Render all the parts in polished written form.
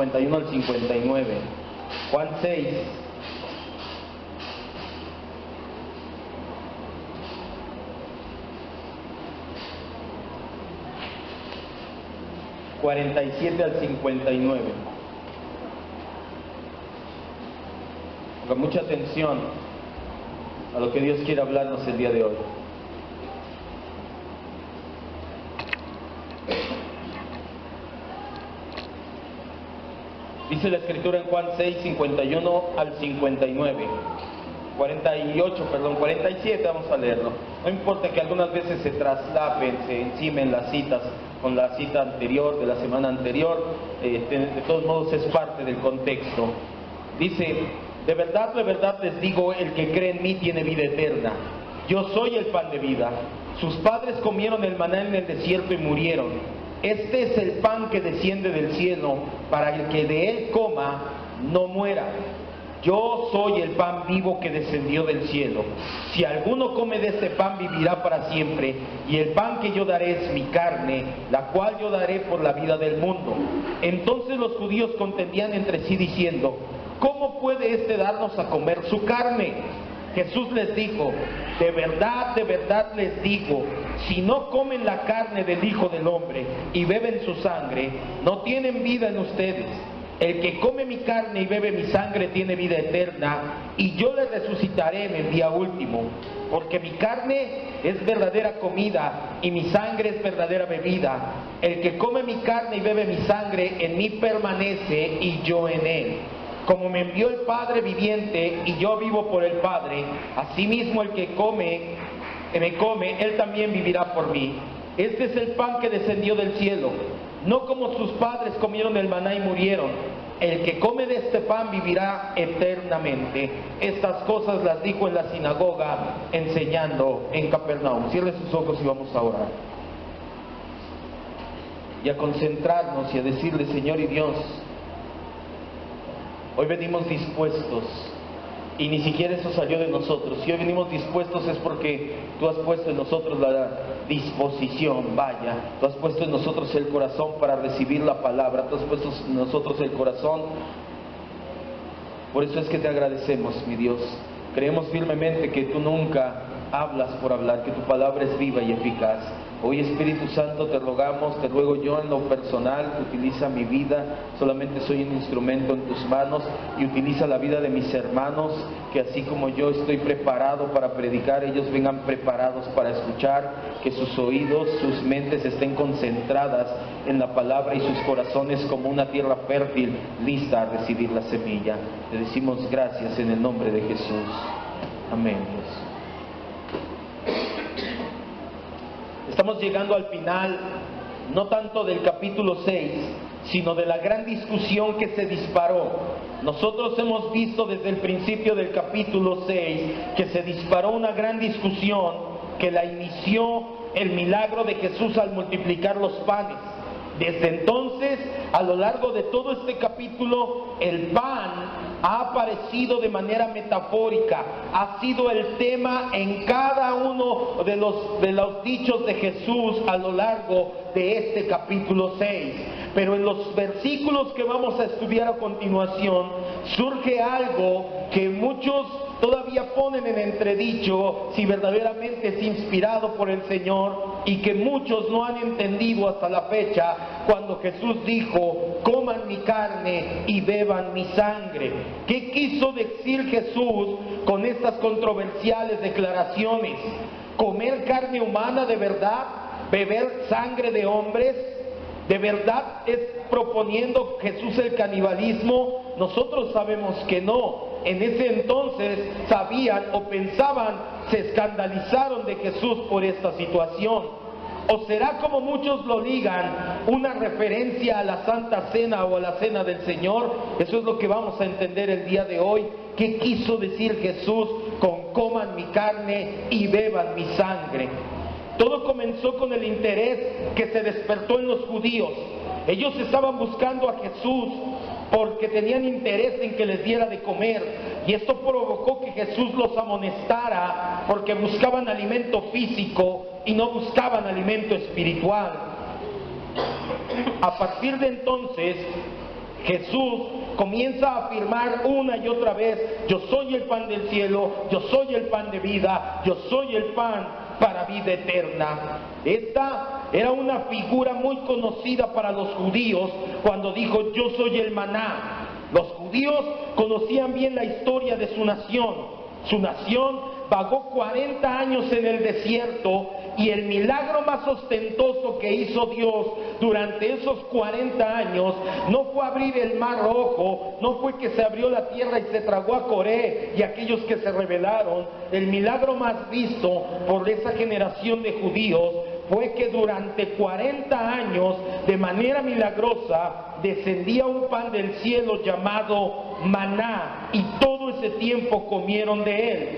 51 al 59. Juan 6. ...47 al 59. Con mucha atención a lo que Dios quiere hablarnos el día de hoy. Dice la Escritura en Juan 6, 51 al 59. 47, vamos a leerlo. No importa que algunas veces se traslapen, se encimen las citas con la cita anterior, de la semana anterior, de todos modos es parte del contexto. Dice: de verdad les digo, el que cree en mí tiene vida eterna. Yo soy el pan de vida. Sus padres comieron el maná en el desierto y murieron. Este es el pan que desciende del cielo, para el que de él coma no muera. Yo soy el pan vivo que descendió del cielo. Si alguno come de este pan, vivirá para siempre. Y el pan que yo daré es mi carne, la cual yo daré por la vida del mundo. Entonces los judíos contendían entre sí diciendo: ¿cómo puede éste darnos a comer su carne? Jesús les dijo: de verdad les digo, si no comen la carne del Hijo del Hombre y beben su sangre, no tienen vida en ustedes. El que come mi carne y bebe mi sangre tiene vida eterna, y yo le resucitaré en el día último. Porque mi carne es verdadera comida y mi sangre es verdadera bebida. El que come mi carne y bebe mi sangre en mí permanece y yo en él. Como me envió el Padre viviente y yo vivo por el Padre, asimismo el que me come, él también vivirá por mí. Este es el pan que descendió del cielo, no como sus padres comieron el maná y murieron. El que come de este pan vivirá eternamente. Estas cosas las dijo en la sinagoga, enseñando en Capernaum. Cierre sus ojos y vamos a orar. Y a concentrarnos y a decirle: Señor y Dios, hoy venimos dispuestos, y ni siquiera eso salió de nosotros. Si hoy venimos dispuestos es porque tú has puesto en nosotros la disposición, tú has puesto en nosotros el corazón para recibir la palabra, tú has puesto en nosotros el corazón. Por eso es que te agradecemos, mi Dios. Creemos firmemente que tú nunca hablas por hablar, que tu palabra es viva y eficaz. Hoy, Espíritu Santo, te rogamos, te ruego yo en lo personal, que utiliza mi vida. Solamente soy un instrumento en tus manos, y utiliza la vida de mis hermanos, que así como yo estoy preparado para predicar, ellos vengan preparados para escuchar, que sus oídos, sus mentes estén concentradas en la palabra y sus corazones como una tierra fértil, lista a recibir la semilla. Te decimos gracias en el nombre de Jesús. Amén, Dios. Estamos llegando al final, no tanto del capítulo 6, sino de la gran discusión que se disparó. Nosotros hemos visto desde el principio del capítulo 6 que se disparó una gran discusión que la inició el milagro de Jesús al multiplicar los panes. Desde entonces, a lo largo de todo este capítulo, el pan ha aparecido de manera metafórica, ha sido el tema en cada uno de los dichos de Jesús a lo largo de este capítulo 6. Pero en los versículos que vamos a estudiar a continuación, surge algo que muchos todavía ponen en entredicho si verdaderamente es inspirado por el Señor, y que muchos no han entendido hasta la fecha, cuando Jesús dijo: coman mi carne y beban mi sangre. ¿Qué quiso decir Jesús con estas controversiales declaraciones? ¿Comer carne humana de verdad? ¿Beber sangre de hombres? ¿De verdad es proponiendo Jesús el canibalismo? Nosotros sabemos que no. En ese entonces sabían o pensaban, se escandalizaron de Jesús por esta situación. ¿O será, como muchos lo ligan, una referencia a la Santa Cena o a la Cena del Señor? Eso es lo que vamos a entender el día de hoy. ¿Qué quiso decir Jesús con coman mi carne y beban mi sangre? Todo comenzó con el interés que se despertó en los judíos. Ellos estaban buscando a Jesús porque tenían interés en que les diera de comer, y esto provocó que Jesús los amonestara porque buscaban alimento físico y no buscaban alimento espiritual. A partir de entonces, Jesús comienza a afirmar una y otra vez: yo soy el pan del cielo, yo soy el pan de vida, yo soy el pan para vida eterna. Esta era una figura muy conocida para los judíos cuando dijo: yo soy el maná. Los judíos conocían bien la historia de su nación. Su nación vagó 40 años en el desierto, y el milagro más ostentoso que hizo Dios durante esos 40 años no fue abrir el mar rojo, no fue que se abrió la tierra y se tragó a Coré y aquellos que se rebelaron. El milagro más visto por esa generación de judíos fue que durante 40 años, de manera milagrosa, descendía un pan del cielo llamado maná, y todo ese tiempo comieron de él.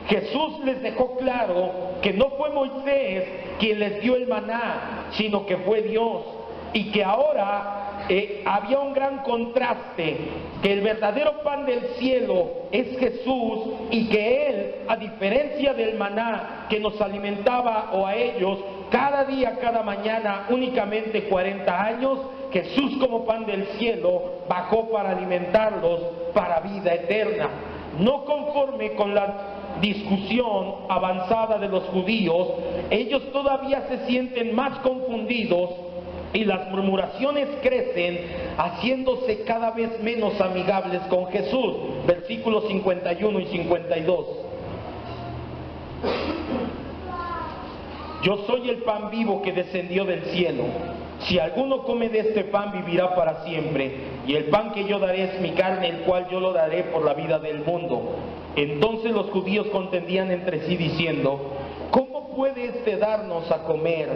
Jesús les dejó claro que no fue Moisés quien les dio el maná, sino que fue Dios, y que ahora había un gran contraste, que el verdadero pan del cielo es Jesús, y que Él, a diferencia del maná que nos alimentaba, o a ellos, cada día, cada mañana, únicamente 40 años, Jesús como pan del cielo bajó para alimentarlos para vida eterna. No conforme con la discusión avanzada de los judíos, ellos todavía se sienten más confundidos, y las murmuraciones crecen, haciéndose cada vez menos amigables con Jesús. Versículos 51 y 52. Yo soy el pan vivo que descendió del cielo. Si alguno come de este pan, vivirá para siempre. Y el pan que yo daré es mi carne, el cual yo lo daré por la vida del mundo. Entonces los judíos contendían entre sí diciendo: ¿cómo puede este darnos a comer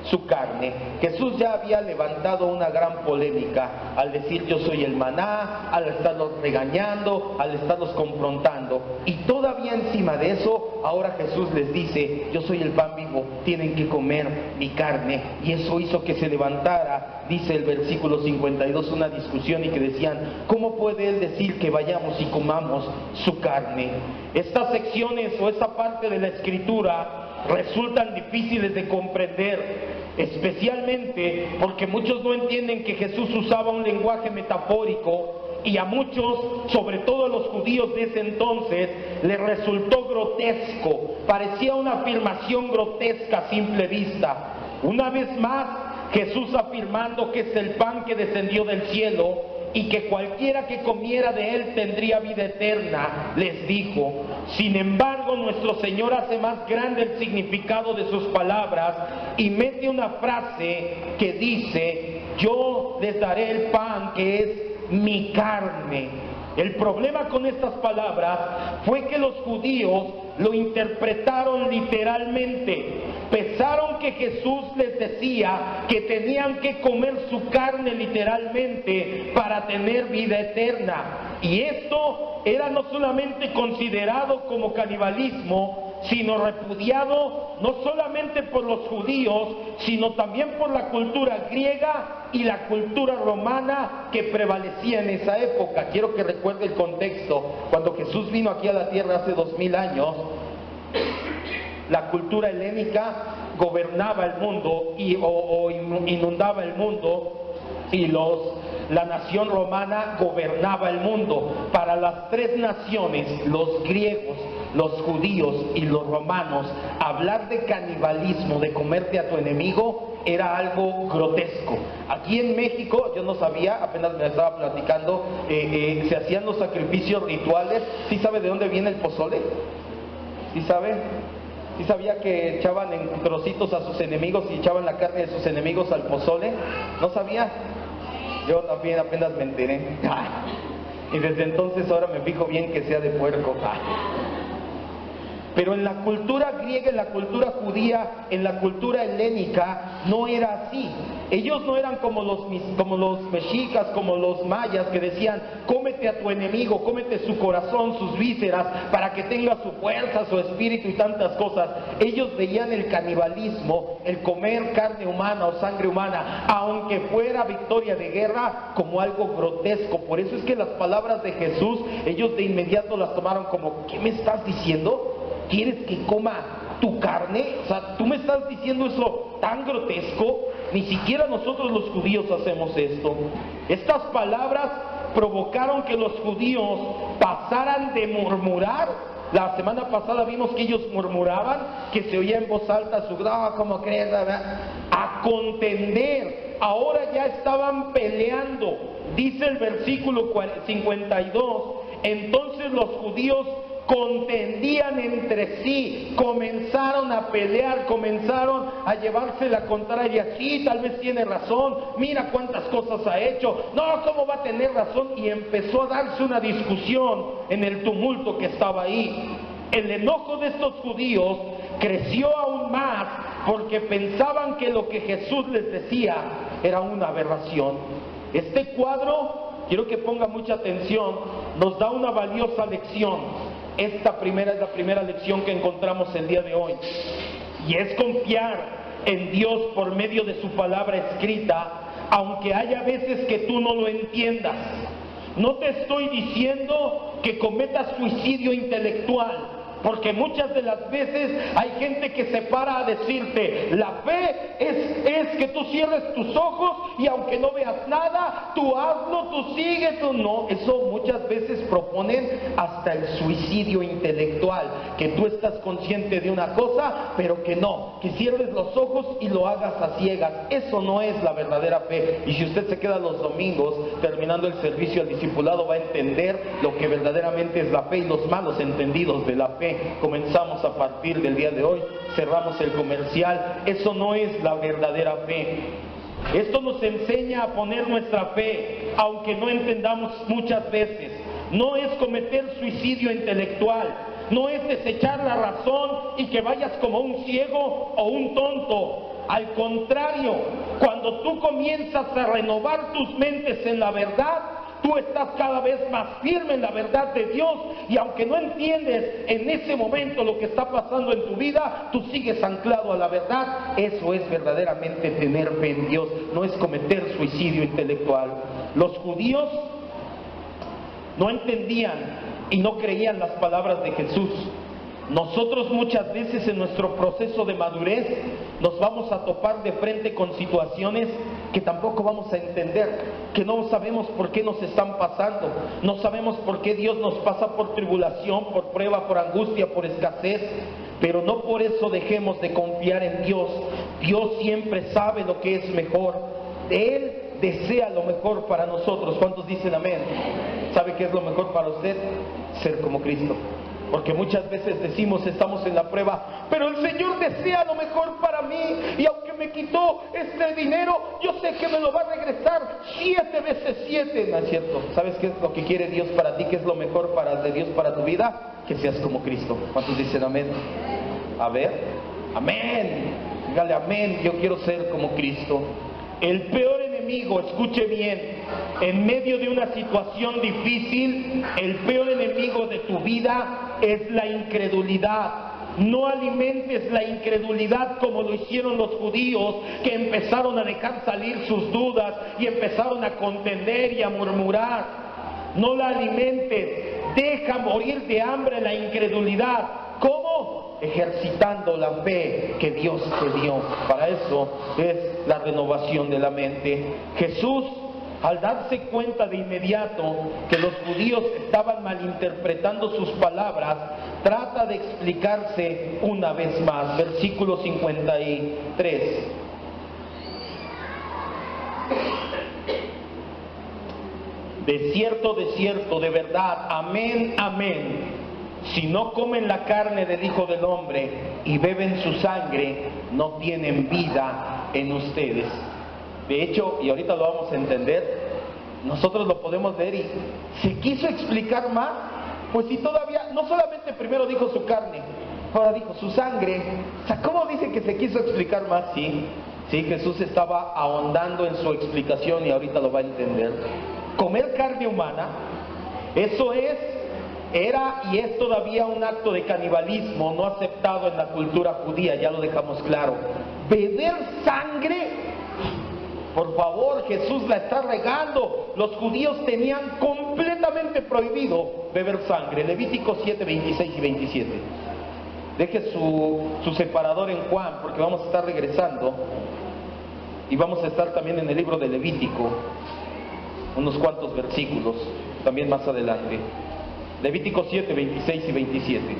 su carne? Jesús ya había levantado una gran polémica al decir: yo soy el maná, al estarlos regañando, al estarlos confrontando. Y todavía encima de eso, ahora Jesús les dice: yo soy el pan vivo, tienen que comer mi carne. Y eso hizo que se levantara, dice el versículo 52, una discusión, y que decían: ¿cómo puede él decir que vayamos y comamos su carne? Estas secciones o esta parte de la escritura resultan difíciles de comprender, especialmente porque muchos no entienden que Jesús usaba un lenguaje metafórico, y a muchos, sobre todo a los judíos de ese entonces, les resultó grotesco. Parecía una afirmación grotesca a simple vista. Una vez más, Jesús afirmando que es el pan que descendió del cielo y que cualquiera que comiera de él tendría vida eterna, les dijo. Sin embargo, nuestro Señor hace más grande el significado de sus palabras y mete una frase que dice: yo les daré el pan que es mi carne. El problema con estas palabras fue que los judíos lo interpretaron literalmente. Pensaron que Jesús les decía que tenían que comer su carne literalmente para tener vida eterna. Y esto era no solamente considerado como canibalismo, sino repudiado no solamente por los judíos, sino también por la cultura griega y la cultura romana que prevalecía en esa época. Quiero que recuerde el contexto. Cuando Jesús vino aquí a la tierra hace 2000 años, la cultura helénica gobernaba el mundo o inundaba el mundo, y la nación romana gobernaba el mundo. Para las tres naciones, los griegos, los judíos y los romanos, hablar de canibalismo, de comerte a tu enemigo, era algo grotesco. Aquí en México, yo no sabía, apenas me estaba platicando, se hacían los sacrificios rituales. ¿Sí sabe de dónde viene el pozole? ¿Sí sabe? ¿Sí sabía que echaban en trocitos a sus enemigos y echaban la carne de sus enemigos al pozole? ¿No sabía? Yo también apenas me enteré. Y desde entonces ahora me fijo bien que sea de puerco. Pero en la cultura griega, en la cultura judía, en la cultura helénica, no era así. Ellos no eran como los mexicas, como los mayas, que decían: cómete a tu enemigo, cómete su corazón, sus vísceras, para que tenga su fuerza, su espíritu y tantas cosas. Ellos veían el canibalismo, el comer carne humana o sangre humana, aunque fuera victoria de guerra, como algo grotesco. Por eso es que las palabras de Jesús, ellos de inmediato las tomaron como: ¿qué me estás diciendo? ¿Quieres que coma tu carne? O sea, ¿tú me estás diciendo eso tan grotesco? Ni siquiera nosotros los judíos hacemos esto. Estas palabras provocaron que los judíos pasaran de murmurar. La semana pasada vimos que ellos murmuraban, que se oía en voz alta su ¿cómo crees? A contender. Ahora ya estaban peleando. Dice el versículo 52, entonces los judíos contendían entre sí, comenzaron a pelear, comenzaron a llevarse la contraria. Sí, tal vez tiene razón, mira cuántas cosas ha hecho, no, ¿cómo va a tener razón? Y empezó a darse una discusión en el tumulto que estaba ahí. El enojo de estos judíos creció aún más porque pensaban que lo que Jesús les decía era una aberración. Este cuadro, quiero que ponga mucha atención, nos da una valiosa lección. Esta es la primera lección que encontramos el día de hoy, y es confiar en Dios por medio de su palabra escrita, aunque haya veces que tú no lo entiendas. No te estoy diciendo que cometas suicidio intelectual, porque muchas de las veces hay gente que se para a decirte, la fe es que tú cierres tus ojos y aunque no veas nada, tú hazlo, tú sigue, tú no. Eso muchas veces proponen hasta el suicidio intelectual, que tú estás consciente de una cosa, pero que no, que cierres los ojos y lo hagas a ciegas. Eso no es la verdadera fe. Y si usted se queda los domingos terminando el servicio al discipulado, va a entender lo que verdaderamente es la fe y los malos entendidos de la fe. Comenzamos a partir del día de hoy, cerramos el comercial. Eso no es la verdadera fe. Esto nos enseña a poner nuestra fe, aunque no entendamos muchas veces. No es cometer suicidio intelectual, no es desechar la razón y que vayas como un ciego o un tonto. Al contrario, cuando tú comienzas a renovar tus mentes en la verdad, tú estás cada vez más firme en la verdad de Dios, y aunque no entiendes en ese momento lo que está pasando en tu vida, tú sigues anclado a la verdad. Eso es verdaderamente tener fe en Dios, no es cometer suicidio intelectual. Los judíos no entendían y no creían las palabras de Jesús. Nosotros muchas veces en nuestro proceso de madurez nos vamos a topar de frente con situaciones que tampoco vamos a entender, que no sabemos por qué nos están pasando, no sabemos por qué Dios nos pasa por tribulación, por prueba, por angustia, por escasez, pero no por eso dejemos de confiar en Dios. Dios siempre sabe lo que es mejor. Él desea lo mejor para nosotros. ¿Cuántos dicen amén? ¿Sabe qué es lo mejor para usted? Ser como Cristo. Porque muchas veces decimos, estamos en la prueba, pero el Señor desea lo mejor para mí, y aunque me quitó este dinero, yo sé que me lo va a regresar 7 veces 7. No es cierto. ¿Sabes qué es lo que quiere Dios para ti? ¿Qué es lo mejor de Dios para tu vida? Que seas como Cristo. ¿Cuántos dicen amén? A ver, amén. Dígale amén, yo quiero ser como Cristo. El peor enemigo, escuche bien, en medio de una situación difícil, el peor enemigo de tu vida es la incredulidad. No alimentes la incredulidad como lo hicieron los judíos, que empezaron a dejar salir sus dudas y empezaron a contender y a murmurar. No la alimentes, deja morir de hambre la incredulidad. ¿Cómo? Ejercitando la fe que Dios te dio. Para eso es la renovación de la mente. Jesús, al darse cuenta de inmediato que los judíos estaban malinterpretando sus palabras, trata de explicarse una vez más. Versículo 53. De cierto, de verdad, amén, amén. Si no comen la carne del Hijo del Hombre y beben su sangre, no tienen vida en ustedes. De hecho, y ahorita lo vamos a entender, nosotros lo podemos ver y se quiso explicar más, pues si todavía, no solamente primero dijo su carne, ahora dijo su sangre. O sea, ¿cómo dice que se quiso explicar más? Sí, Jesús estaba ahondando en su explicación y ahorita lo va a entender. Comer carne humana, eso era y es todavía un acto de canibalismo no aceptado en la cultura judía, ya lo dejamos claro. Beber sangre, por favor, Jesús la está regando. Los judíos tenían completamente prohibido beber sangre. Levítico 7, 26 y 27. Deje su separador en Juan, porque vamos a estar regresando. Y vamos a estar también en el libro de Levítico, unos cuantos versículos, también más adelante. Levítico 7, 26 y 27.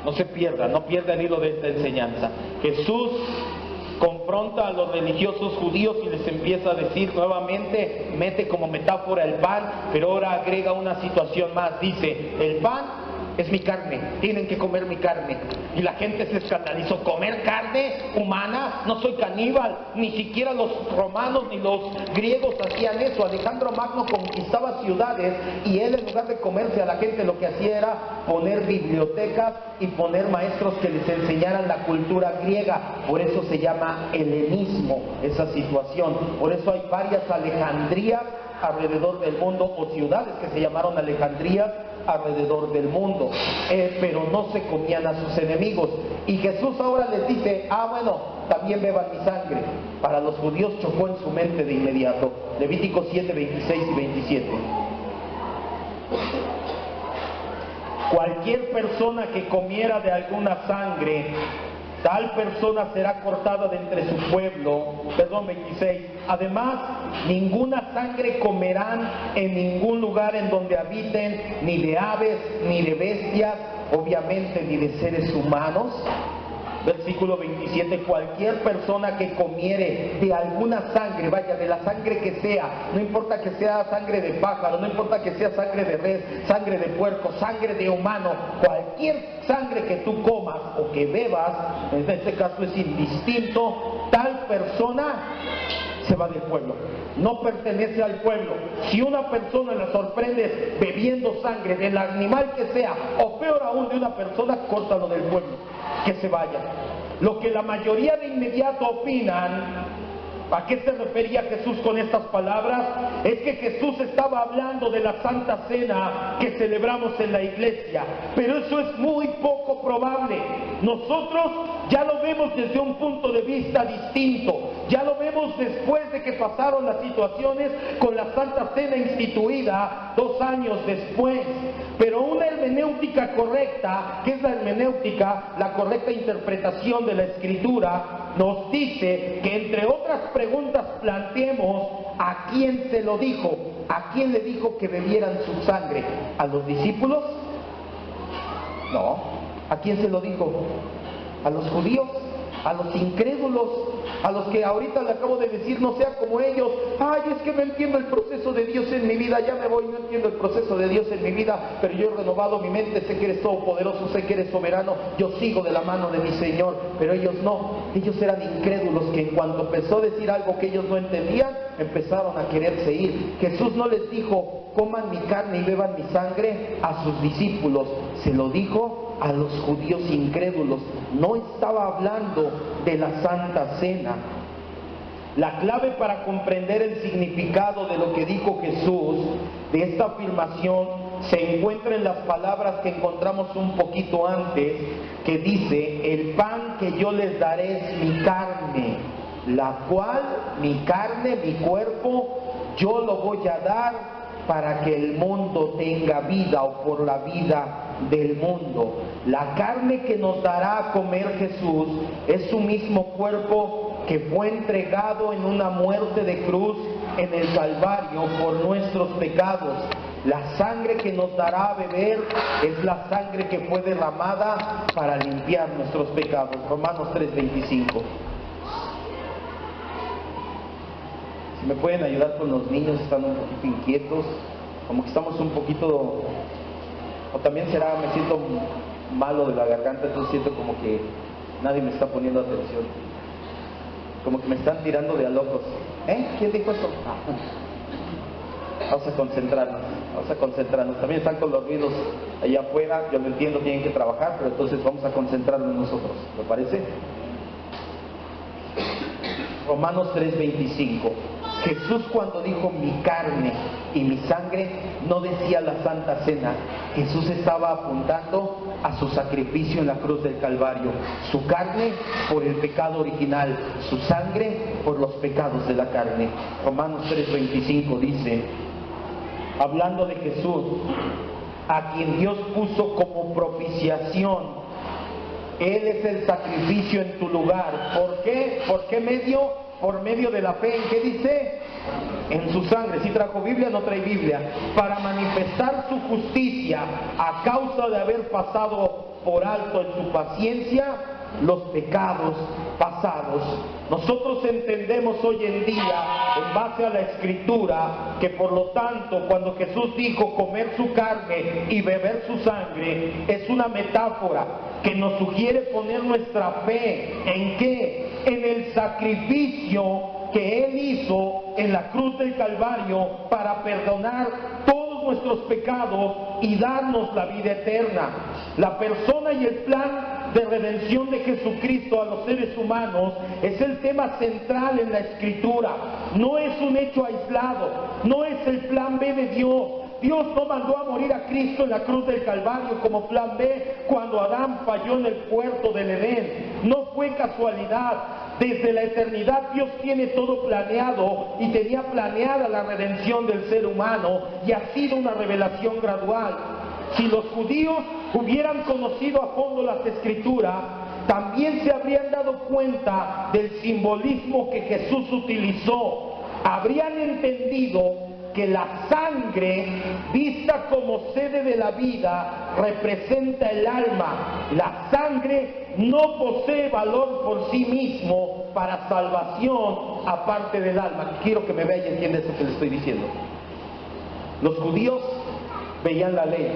No se pierda, no pierda el hilo de esta enseñanza. Jesús confronta a los religiosos judíos y les empieza a decir nuevamente, mete como metáfora el pan, pero ahora agrega una situación más. Dice, el pan es mi carne, tienen que comer mi carne. Y la gente se escandalizó, ¿comer carne humana? No soy caníbal, ni siquiera los romanos ni los griegos hacían eso. Alejandro Magno conquistaba ciudades y él, en lugar de comerse a la gente, lo que hacía era poner bibliotecas y poner maestros que les enseñaran la cultura griega. Por eso se llama helenismo esa situación. Por eso hay varias Alejandrías alrededor del mundo, o ciudades que se llamaron Alejandrías alrededor del mundo, pero no se comían a sus enemigos. Y Jesús ahora les dice, bueno, también beban mi sangre. Para los judíos chocó en su mente de inmediato. Levítico 7, 26 y 27. Cualquier persona que comiera de alguna sangre, tal persona será cortada de entre su pueblo. 26. Además, ninguna sangre comerán en ningún lugar en donde habiten, ni de aves, ni de bestias, obviamente ni de seres humanos. Versículo 27, cualquier persona que comiere de alguna sangre, vaya, de la sangre que sea, no importa que sea sangre de pájaro, no importa que sea sangre de res, sangre de puerco, sangre de humano, cualquier sangre que tú comas o que bebas, en este caso es indistinto, tal persona se va del pueblo, no pertenece al pueblo. Si una persona la sorprende bebiendo sangre del animal que sea, o peor aún de una persona, córtalo del pueblo, que se vaya. Lo que la mayoría de inmediato opinan, ¿a qué se refería Jesús con estas palabras? Es que Jesús estaba hablando de la Santa Cena que celebramos en la iglesia, pero eso es muy poco probable. Nosotros ya lo vemos desde un punto de vista distinto, ya lo vemos después de que pasaron las situaciones con la Santa Cena instituida 2 años después. Pero una hermenéutica correcta, que es la hermenéutica, la correcta interpretación de la Escritura, nos dice que entre otras preguntas planteemos a quién se lo dijo, a quién le dijo que bebieran su sangre, ¿a los discípulos? No. ¿A quién se lo dijo? ¿A los judíos? ¿A los incrédulos? ¿A los que ahorita le acabo de decir no sea como ellos? Ay, es que no entiendo el proceso de Dios en mi vida, ya me voy, no entiendo el proceso de Dios en mi vida, pero yo he renovado mi mente, sé que eres todopoderoso, sé que eres soberano, yo sigo de la mano de mi Señor. Pero ellos no, ellos eran incrédulos que en cuanto empezó a decir algo que ellos no entendían, empezaron a quererse ir. Jesús no les dijo, coman mi carne y beban mi sangre a sus discípulos, se lo dijo a los judíos incrédulos. No estaba hablando de la Santa Cena. La clave para comprender el significado de lo que dijo Jesús, de esta afirmación, se encuentra en las palabras que encontramos un poquito antes, que dice, el pan que yo les daré es mi carne, la cual, mi carne, mi cuerpo, yo lo voy a dar para que el mundo tenga vida, o por la vida del mundo. La carne que nos dará a comer Jesús es su mismo cuerpo que fue entregado en una muerte de cruz en el Calvario por nuestros pecados. La sangre que nos dará a beber es la sangre que fue derramada para limpiar nuestros pecados. Romanos 3:25. Si me pueden ayudar con los niños, están un poquito inquietos, como que estamos un poquito, o también será, me siento malo de la garganta, entonces siento como que nadie me está poniendo atención, como que me están tirando de a locos. ¿Quién dijo eso? Vamos a concentrarnos, también están con los ruidos allá afuera, yo lo entiendo, tienen que trabajar, pero entonces vamos a concentrarnos nosotros, ¿me parece? Romanos 3:25. Jesús, cuando dijo mi carne y mi sangre, no decía la Santa Cena. Jesús estaba apuntando a su sacrificio en la cruz del Calvario. Su carne por el pecado original, su sangre por los pecados de la carne. Romanos 3:25 dice, hablando de Jesús, a quien Dios puso como propiciación Él es el sacrificio en tu lugar. ¿Por qué? ¿Por qué medio? Por medio de la fe. ¿En qué dice? En su sangre. Si trajo Biblia, no trae Biblia. Para manifestar su justicia a causa de haber pasado por alto en su paciencia los pecados pasados. Nosotros entendemos hoy en día, en base a la Escritura, que por lo tanto, cuando Jesús dijo comer su carne y beber su sangre, es una metáfora que nos sugiere poner nuestra fe ¿en qué? En el sacrificio que Él hizo en la cruz del Calvario para perdonar todos nuestros pecados y darnos la vida eterna. La persona y el plan de redención de Jesucristo a los seres humanos es el tema central en la Escritura. No es un hecho aislado, no es el plan B de Dios. Dios no mandó a morir a Cristo en la cruz del Calvario como plan B cuando Adán falló en el huerto del Edén. No fue casualidad. Desde la eternidad Dios tiene todo planeado y tenía planeada la redención del ser humano, y ha sido una revelación gradual. Si los judíos hubieran conocido a fondo las Escrituras, también se habrían dado cuenta del simbolismo que Jesús utilizó. Habrían entendido que la sangre, vista como sede de la vida, representa el alma. La sangre no posee valor por sí mismo para salvación aparte del alma. Quiero que me vea y entienda esto que le estoy diciendo. Los judíos veían la ley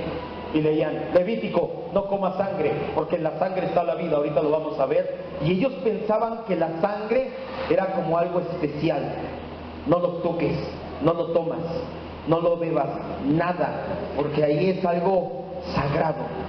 y leían: Levítico, no comas sangre, porque en la sangre está la vida. Ahorita lo vamos a ver. Y ellos pensaban que la sangre era como algo especial. No lo toques, no lo tomas, no lo bebas, nada, porque ahí es algo sagrado.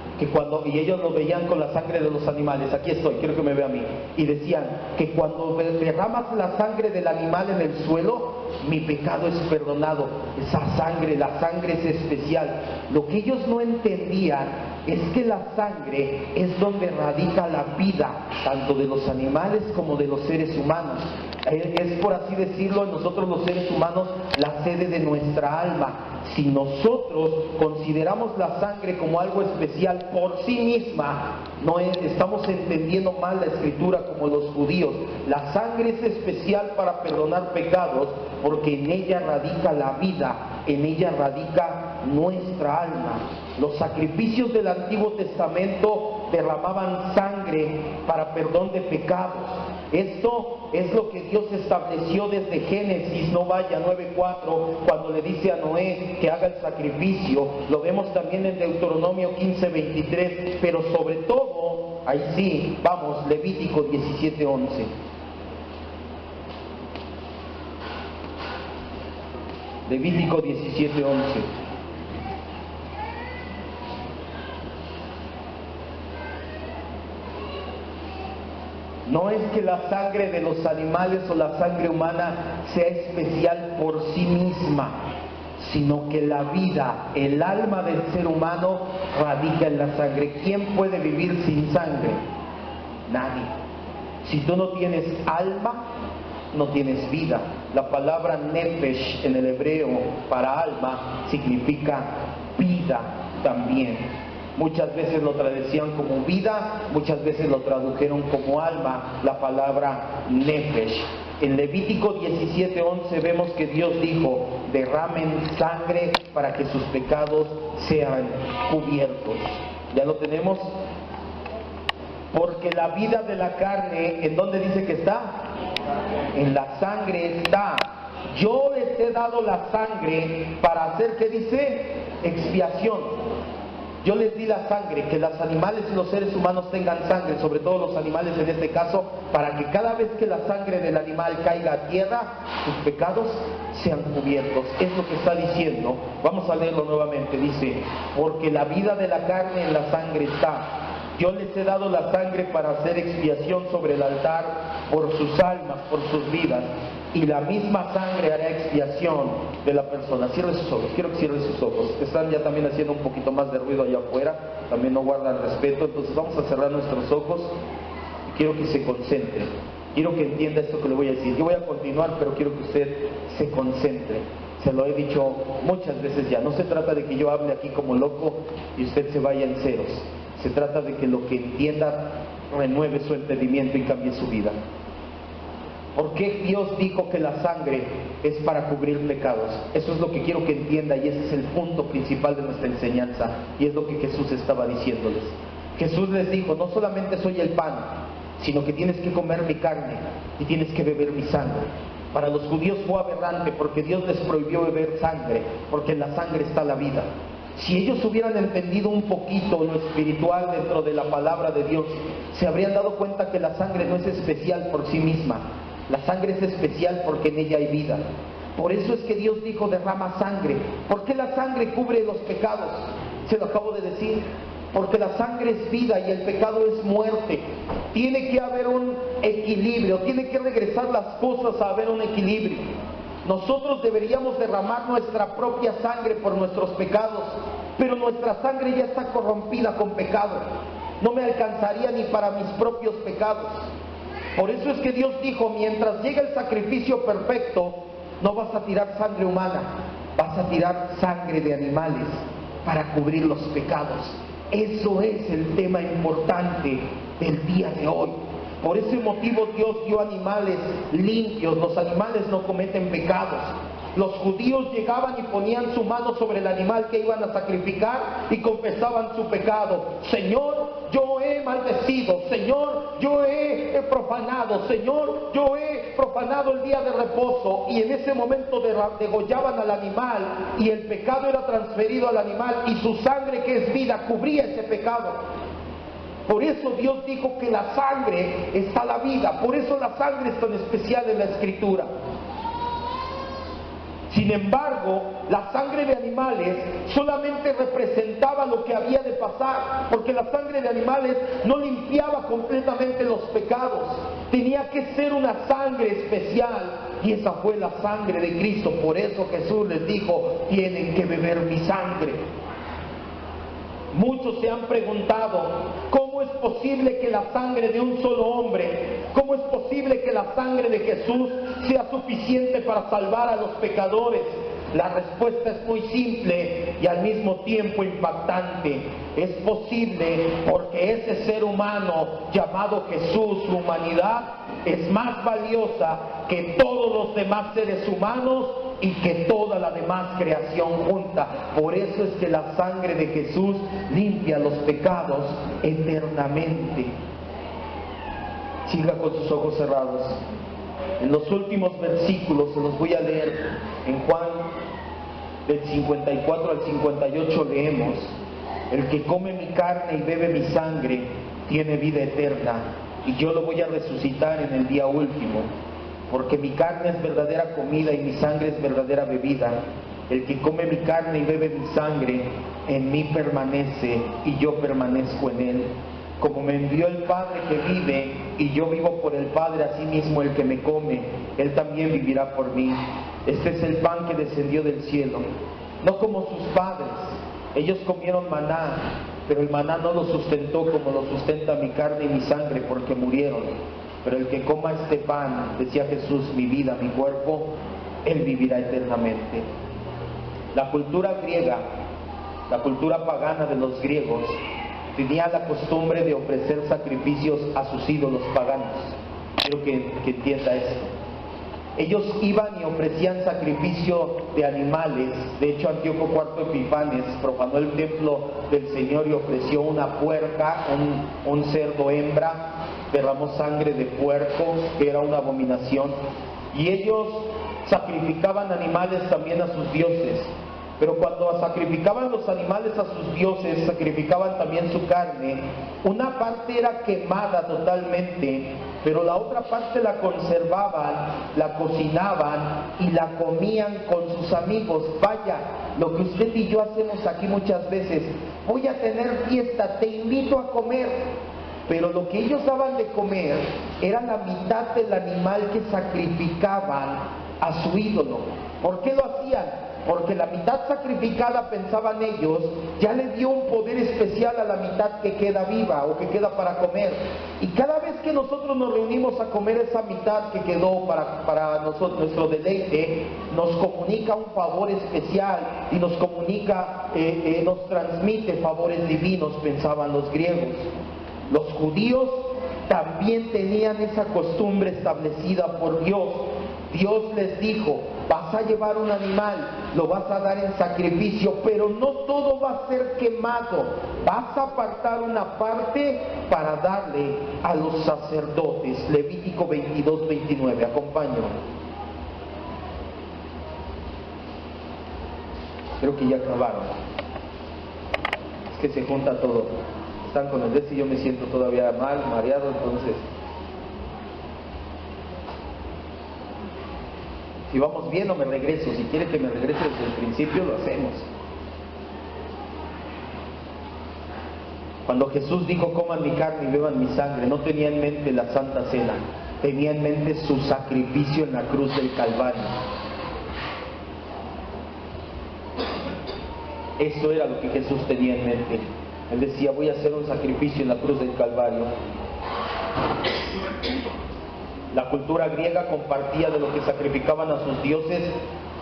Y ellos lo veían con la sangre de los animales. Aquí estoy, quiero que me vea a mí. Y decían que cuando derramas la sangre del animal en el suelo, mi pecado es perdonado. Esa sangre, la sangre es especial. Lo que ellos no entendían es que la sangre es donde radica la vida, tanto de los animales como de los seres humanos. Es, por así decirlo, en nosotros los seres humanos, la sede de nuestra alma. Si nosotros consideramos la sangre como algo especial por sí misma, estamos entendiendo mal la Escritura como los judíos. La sangre es especial para perdonar pecados porque en ella radica la vida, en ella radica nuestra alma. Los sacrificios del Antiguo Testamento derramaban sangre para perdón de pecados. Esto es lo que Dios estableció desde Génesis, no vaya 9:4, cuando le dice a Noé que haga el sacrificio. Lo vemos también en Deuteronomio 15:23, pero sobre todo, ahí sí, vamos, Levítico 17:11. Levítico 17:11. No es que la sangre de los animales o la sangre humana sea especial por sí misma, sino que la vida, el alma del ser humano radica en la sangre. ¿Quién puede vivir sin sangre? Nadie. Si tú no tienes alma, no tienes vida. La palabra nefesh en el hebreo para alma significa vida también. Muchas veces lo traducían como vida, muchas veces lo tradujeron como alma, la palabra nefesh. En Levítico 17:11 vemos que Dios dijo: derramen sangre para que sus pecados sean cubiertos. ¿Ya lo tenemos? Porque la vida de la carne, ¿en dónde dice que está? En la sangre está. Yo les he dado la sangre para hacer, ¿qué dice? Expiación. Yo les di la sangre, que los animales y los seres humanos tengan sangre, sobre todo los animales en este caso, para que cada vez que la sangre del animal caiga a tierra, sus pecados sean cubiertos. Es lo que está diciendo. Vamos a leerlo nuevamente. Dice: porque la vida de la carne en la sangre está. Yo les he dado la sangre para hacer expiación sobre el altar por sus almas, por sus vidas. Y la misma sangre hará expiación de la persona. Cierre sus ojos, quiero que cierre sus ojos. Están ya también haciendo un poquito más de ruido allá afuera, también no guardan respeto. Entonces vamos a cerrar nuestros ojos y quiero que se concentre. Quiero que entienda esto que le voy a decir. Yo voy a continuar, pero quiero que usted se concentre. Se lo he dicho muchas veces ya. No se trata de que yo hable aquí como loco y usted se vaya en ceros. Se trata de que lo que entienda renueve su entendimiento y cambie su vida. ¿Por qué Dios dijo que la sangre es para cubrir pecados? Eso es lo que quiero que entienda, y ese es el punto principal de nuestra enseñanza, y es lo que Jesús estaba diciéndoles. Jesús les dijo: no solamente soy el pan, sino que tienes que comer mi carne y tienes que beber mi sangre. Para los judíos fue aberrante, porque Dios les prohibió beber sangre, porque en la sangre está la vida. Si ellos hubieran entendido un poquito lo espiritual dentro de la palabra de Dios, se habrían dado cuenta que la sangre no es especial por sí misma. La sangre es especial porque en ella hay vida. Por eso es que Dios dijo: derrama sangre. ¿Por qué la sangre cubre los pecados? Se lo acabo de decir. Porque la sangre es vida y el pecado es muerte. Tiene que haber un equilibrio, tiene que regresar las cosas a haber un equilibrio. Nosotros deberíamos derramar nuestra propia sangre por nuestros pecados, pero nuestra sangre ya está corrompida con pecado. No me alcanzaría ni para mis propios pecados. Por eso es que Dios dijo: mientras llegue el sacrificio perfecto, no vas a tirar sangre humana, vas a tirar sangre de animales para cubrir los pecados. Eso es el tema importante del día de hoy. Por ese motivo Dios dio animales limpios. Los animales no cometen pecados. Los judíos llegaban y ponían su mano sobre el animal que iban a sacrificar y confesaban su pecado. Señor, yo he maldecido. Señor, yo he profanado. Señor, yo he profanado el día de reposo. Y en ese momento degollaban al animal y el pecado era transferido al animal y su sangre, que es vida, cubría ese pecado. Por eso Dios dijo que la sangre está la vida. Por eso la sangre es tan especial en la Escritura. Sin embargo, la sangre de animales solamente representaba lo que había de pasar, porque la sangre de animales no limpiaba completamente los pecados. Tenía que ser una sangre especial, y esa fue la sangre de Cristo. Por eso Jesús les dijo: tienen que beber mi sangre. Muchos se han preguntado: ¿cómo es posible que la sangre de un solo hombre, cómo es posible que la sangre de Jesús sea suficiente para salvar a los pecadores? La respuesta es muy simple y al mismo tiempo impactante. Es posible porque ese ser humano llamado Jesús, su humanidad, es más valiosa que todos los demás seres humanos y que toda la demás creación junta. Por eso es que la sangre de Jesús limpia los pecados eternamente. Siga con sus ojos cerrados. En los últimos versículos se los voy a leer. En Juan, del 54 al 58 leemos: el que come mi carne y bebe mi sangre tiene vida eterna, y yo lo voy a resucitar en el día último. Porque mi carne es verdadera comida y mi sangre es verdadera bebida. El que come mi carne y bebe mi sangre, en mí permanece y yo permanezco en él. Como me envió el Padre que vive y yo vivo por el Padre, así mismo el que me come, él también vivirá por mí. Este es el pan que descendió del cielo, no como sus padres. Ellos comieron maná, pero el maná no los sustentó como lo sustenta mi carne y mi sangre, porque murieron. Pero el que coma este pan, decía Jesús, mi vida, mi cuerpo, él vivirá eternamente. La cultura griega, la cultura pagana de los griegos, tenía la costumbre de ofrecer sacrificios a sus ídolos paganos. Quiero que entienda esto. Ellos iban y ofrecían sacrificio de animales. De hecho, Antíoco IV Epifanes profanó el templo del Señor y ofreció una puerca, un cerdo hembra, derramó sangre de puerco, que era una abominación. Y ellos sacrificaban animales también a sus dioses. Pero cuando sacrificaban los animales a sus dioses, sacrificaban también su carne. Una parte era quemada totalmente, pero la otra parte la conservaban, la cocinaban y la comían con sus amigos. Vaya, lo que usted y yo hacemos aquí muchas veces: voy a tener fiesta, te invito a comer. Pero lo que ellos daban de comer era la mitad del animal que sacrificaban a su ídolo. ¿Por qué lo hacían? Porque la mitad sacrificada, pensaban ellos, ya le dio un poder especial a la mitad que queda viva o que queda para comer. Y cada vez que nosotros nos reunimos a comer esa mitad que quedó para nosotros, nuestro deleite, nos comunica un favor especial y nos comunica, nos transmite favores divinos, pensaban los griegos. Los judíos también tenían esa costumbre establecida por Dios. Dios les dijo, vas a llevar un animal, lo vas a dar en sacrificio, pero no todo va a ser quemado. Vas a apartar una parte para darle a los sacerdotes. Levítico 22-29, acompáñame. Creo que ya acabaron. Es que se junta todo. Están con el y yo me siento todavía mal, mareado, entonces... Si vamos bien o me regreso. Si quiere que me regrese desde el principio, lo hacemos. Cuando Jesús dijo, coman mi carne y beban mi sangre, no tenía en mente la Santa Cena, tenía en mente su sacrificio en la cruz del Calvario. Eso era lo que Jesús tenía en mente. Él decía, voy a hacer un sacrificio en la cruz del Calvario. La cultura griega compartía de lo que sacrificaban a sus dioses,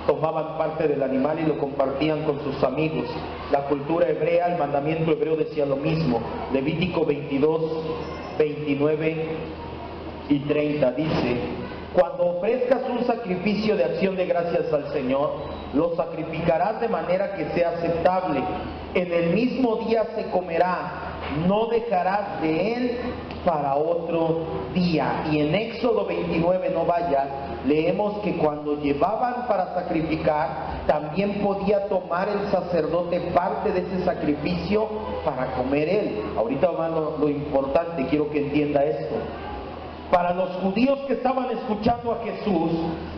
tomaban parte del animal y lo compartían con sus amigos. La cultura hebrea, el mandamiento hebreo decía lo mismo. Levítico 22, 29 y 30 dice, cuando ofrezcas un sacrificio de acción de gracias al Señor, lo sacrificarás de manera que sea aceptable. En el mismo día se comerá, no dejarás de él para otro día. Y en Éxodo 29, no vaya, leemos que cuando llevaban para sacrificar, también podía tomar el sacerdote parte de ese sacrificio para comer él. Ahorita va lo importante, quiero que entienda esto. Para los judíos que estaban escuchando a Jesús,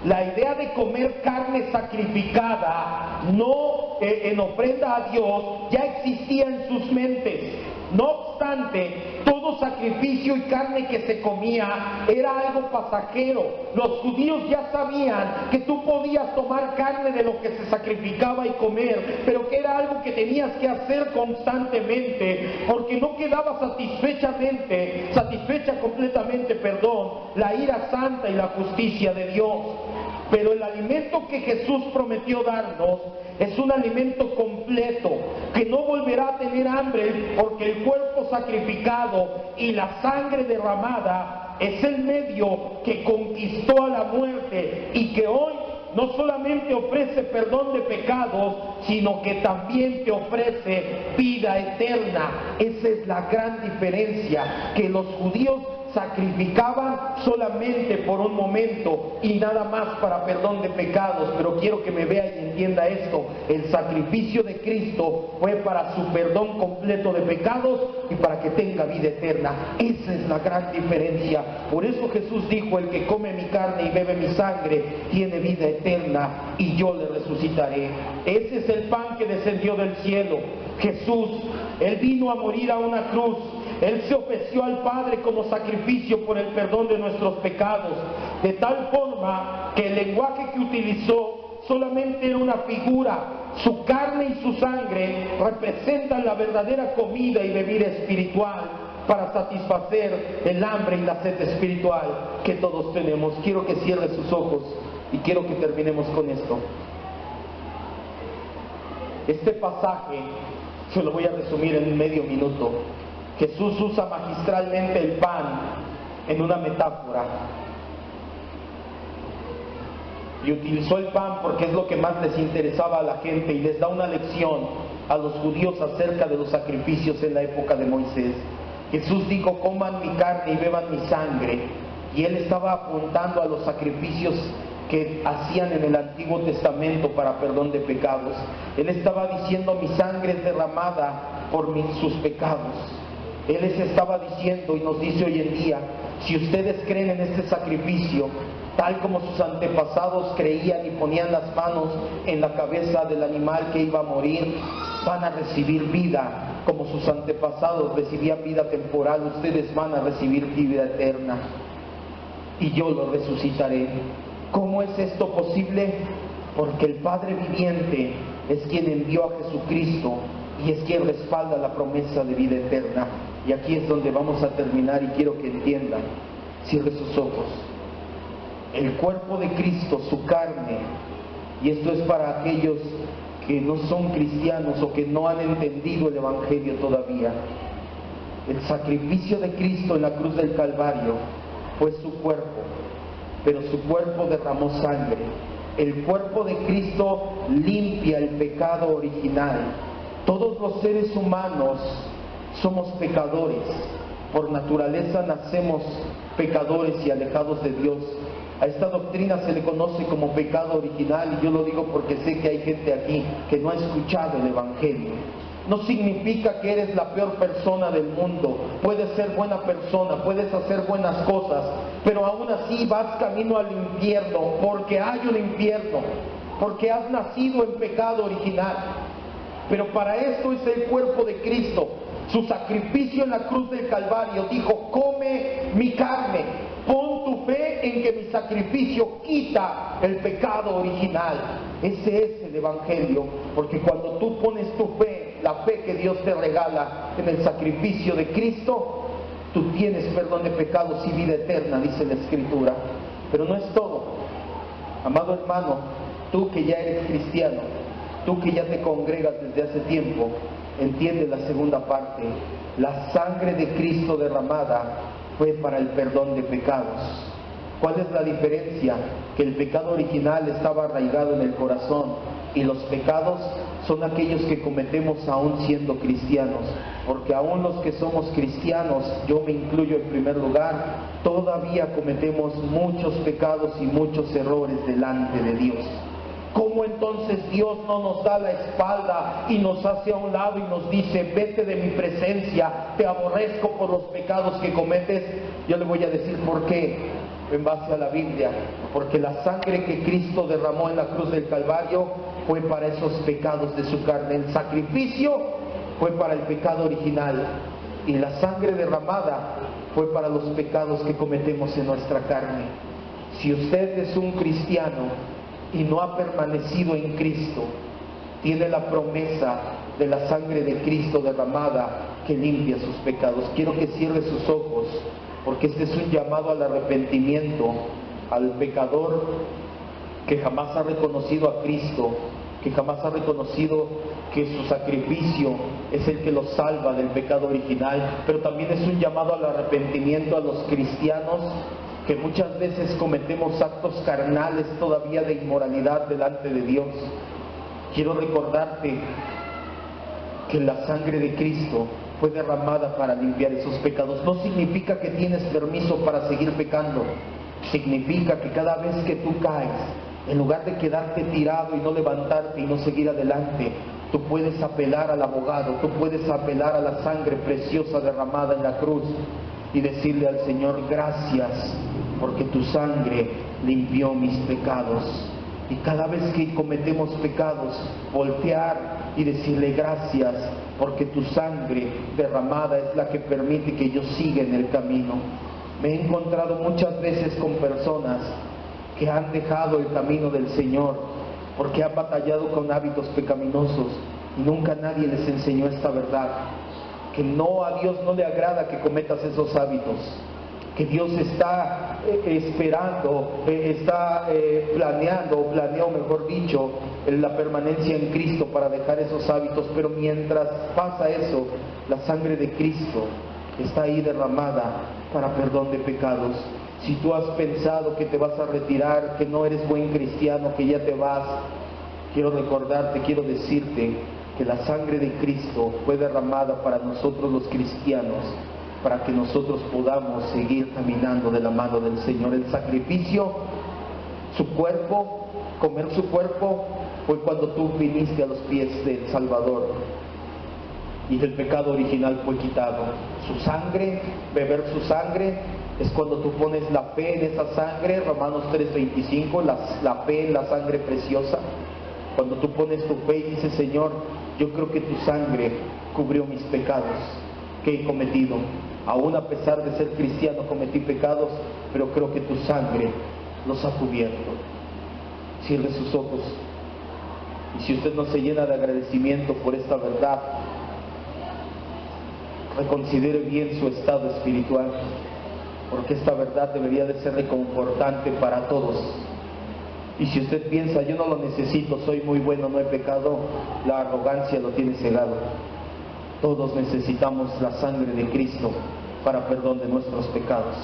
la idea de comer carne sacrificada, no en ofrenda a Dios, ya existía en sus mentes. No obstante, todo sacrificio y carne que se comía era algo pasajero. Los judíos ya sabían que tú podías tomar carne de lo que se sacrificaba y comer, pero que era algo que tenías que hacer constantemente, porque no quedaba satisfecha completamente, la ira santa y la justicia de Dios. Pero el alimento que Jesús prometió darnos es un alimento completo, que no volverá a tener hambre, porque el cuerpo sacrificado y la sangre derramada es el medio que conquistó a la muerte y que hoy no solamente ofrece perdón de pecados, sino que también te ofrece vida eterna. Esa es la gran diferencia, que los judíos sacrificaban solamente por un momento y nada más para perdón de pecados, pero quiero que me vea y entienda esto: el sacrificio de Cristo fue para su perdón completo de pecados y para que tenga vida eterna. Esa es la gran diferencia. Por eso Jesús dijo: el que come mi carne y bebe mi sangre tiene vida eterna y yo le resucitaré. Ese es el pan que descendió del cielo. Jesús, Él vino a morir a una cruz. Él se ofreció al Padre como sacrificio por el perdón de nuestros pecados, de tal forma que el lenguaje que utilizó solamente era una figura. Su carne y su sangre representan la verdadera comida y bebida espiritual para satisfacer el hambre y la sed espiritual que todos tenemos. Quiero que cierre sus ojos y quiero que terminemos con esto. Este pasaje se lo voy a resumir en medio minuto. Jesús usa magistralmente el pan en una metáfora. Y utilizó el pan porque es lo que más les interesaba a la gente, y les da una lección a los judíos acerca de los sacrificios en la época de Moisés. Jesús dijo: coman mi carne y beban mi sangre. Y Él estaba apuntando a los sacrificios que hacían en el Antiguo Testamento para perdón de pecados. Él estaba diciendo: mi sangre es derramada por sus pecados. Él les estaba diciendo, y nos dice hoy en día: si ustedes creen en este sacrificio, tal como sus antepasados creían y ponían las manos en la cabeza del animal que iba a morir, van a recibir vida. Como sus antepasados recibían vida temporal, ustedes van a recibir vida eterna. Y yo lo resucitaré. ¿Cómo es esto posible? Porque el Padre viviente es quien envió a Jesucristo y es quien respalda la promesa de vida eterna. Y aquí es donde vamos a terminar, y quiero que entiendan. Cierre sus ojos. El cuerpo de Cristo, su carne, y esto es para aquellos que no son cristianos o que no han entendido el Evangelio todavía. El sacrificio de Cristo en la cruz del Calvario fue su cuerpo, pero su cuerpo derramó sangre. El cuerpo de Cristo limpia el pecado original. Todos los seres humanos somos pecadores. Por naturaleza nacemos pecadores y alejados de Dios. A esta doctrina se le conoce como pecado original, y yo lo digo porque sé que hay gente aquí que no ha escuchado el Evangelio. No significa que eres la peor persona del mundo. Puedes ser buena persona, puedes hacer buenas cosas, pero aún así vas camino al infierno, porque hay un infierno, porque has nacido en pecado original. Pero para esto es el cuerpo de Cristo. Su sacrificio en la cruz del Calvario dijo: come mi carne, pon tu fe en que mi sacrificio quita el pecado original. Ese es el Evangelio, porque cuando tú pones tu fe, la fe que Dios te regala en el sacrificio de Cristo, tú tienes perdón de pecados y vida eterna, dice la Escritura. Pero no es todo. Amado hermano, tú que ya eres cristiano, tú que ya te congregas desde hace tiempo, entiende la segunda parte. La sangre de Cristo derramada fue para el perdón de pecados. ¿Cuál es la diferencia? Que el pecado original estaba arraigado en el corazón, y los pecados son aquellos que cometemos aún siendo cristianos, porque aún los que somos cristianos, yo me incluyo en primer lugar, todavía cometemos muchos pecados y muchos errores delante de Dios. ¿Cómo entonces Dios no nos da la espalda y nos hace a un lado y nos dice: vete de mi presencia, te aborrezco por los pecados que cometes? Yo le voy a decir por qué, en base a la Biblia. Porque la sangre que Cristo derramó en la cruz del Calvario fue para esos pecados de su carne. El sacrificio fue para el pecado original, y la sangre derramada fue para los pecados que cometemos en nuestra carne. Si usted es un cristiano y no ha permanecido en Cristo, tiene la promesa de la sangre de Cristo derramada que limpia sus pecados. Quiero que cierre sus ojos, porque este es un llamado al arrepentimiento, al pecador que jamás ha reconocido a Cristo, que jamás ha reconocido que su sacrificio es el que lo salva del pecado original. Pero también es un llamado al arrepentimiento a los cristianos que muchas veces cometemos actos carnales todavía de inmoralidad delante de Dios. Quiero recordarte que la sangre de Cristo fue derramada para limpiar esos pecados. No significa que tienes permiso para seguir pecando. Significa que cada vez que tú caes, en lugar de quedarte tirado y no levantarte y no seguir adelante, tú puedes apelar al abogado, tú puedes apelar a la sangre preciosa derramada en la cruz y decirle al Señor: gracias, porque tu sangre limpió mis pecados. Y cada vez que cometemos pecados, voltear y decirle: gracias, porque tu sangre derramada es la que permite que yo siga en el camino. Me he encontrado muchas veces con personas que han dejado el camino del Señor porque han batallado con hábitos pecaminosos, y nunca nadie les enseñó esta verdad: que no, a Dios no le agrada que cometas esos hábitos, que Dios está esperando, planeó mejor dicho, la permanencia en Cristo para dejar esos hábitos. Pero mientras pasa eso, la sangre de Cristo está ahí derramada para perdón de pecados. Si tú has pensado que te vas a retirar, que no eres buen cristiano, que ya te vas, quiero recordarte, quiero decirte que la sangre de Cristo fue derramada para nosotros los cristianos, para que nosotros podamos seguir caminando de la mano del Señor. El sacrificio, su cuerpo, comer su cuerpo, fue cuando tú viniste a los pies del Salvador y el pecado original fue quitado. Su sangre, beber su sangre, es cuando tú pones la fe en esa sangre. Romanos 3:25, la fe en la sangre preciosa. Cuando tú pones tu fe y dices: Señor, yo creo que tu sangre cubrió mis pecados que he cometido. Aún a pesar de ser cristiano cometí pecados, pero creo que tu sangre los ha cubierto. Cierre sus ojos. Y si usted no se llena de agradecimiento por esta verdad, reconsidere bien su estado espiritual, porque esta verdad debería de ser reconfortante para todos. Y si usted piensa: yo no lo necesito, soy muy bueno, no he pecado, la arrogancia lo tiene cegado. Todos necesitamos la sangre de Cristo para perdón de nuestros pecados.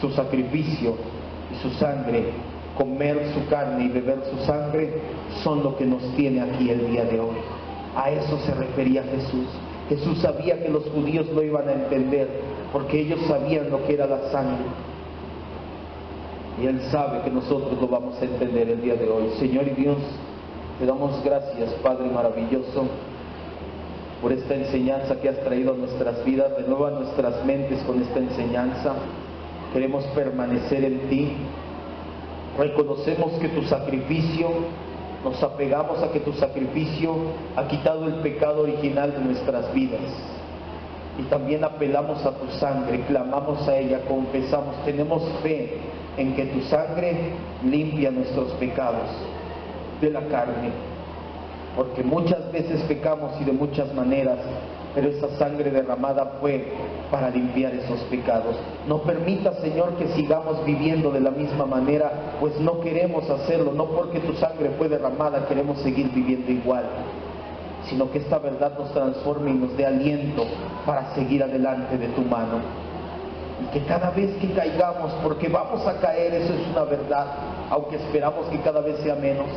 Su sacrificio y su sangre, comer su carne y beber su sangre, son lo que nos tiene aquí el día de hoy. A eso se refería Jesús. Jesús sabía que los judíos lo iban a entender, porque ellos sabían lo que era la sangre. Y Él sabe que nosotros lo vamos a entender el día de hoy. Señor y Dios, te damos gracias, Padre maravilloso, por esta enseñanza que has traído a nuestras vidas. Renueva nuestras mentes con esta enseñanza. Queremos permanecer en ti. Reconocemos que tu sacrificio, nos apegamos a que tu sacrificio ha quitado el pecado original de nuestras vidas. Y también apelamos a tu sangre, clamamos a ella, confesamos, tenemos fe en que tu sangre limpia nuestros pecados de la carne. Porque muchas veces pecamos y de muchas maneras, pero esa sangre derramada fue para limpiar esos pecados. No permita, Señor, que sigamos viviendo de la misma manera, pues no queremos hacerlo, no porque tu sangre fue derramada queremos seguir viviendo igual, sino que esta verdad nos transforme y nos dé aliento para seguir adelante de tu mano. Y que cada vez que caigamos, porque vamos a caer, eso es una verdad, aunque esperamos que cada vez sea menos,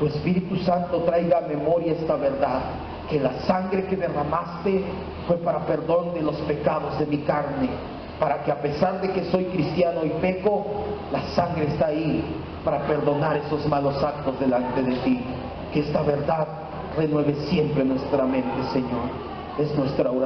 tu Espíritu Santo traiga a memoria esta verdad, que la sangre que derramaste fue para perdón de los pecados de mi carne, para que a pesar de que soy cristiano y peco, la sangre está ahí para perdonar esos malos actos delante de ti. Que esta verdad renueve siempre nuestra mente, Señor. Es nuestra oración.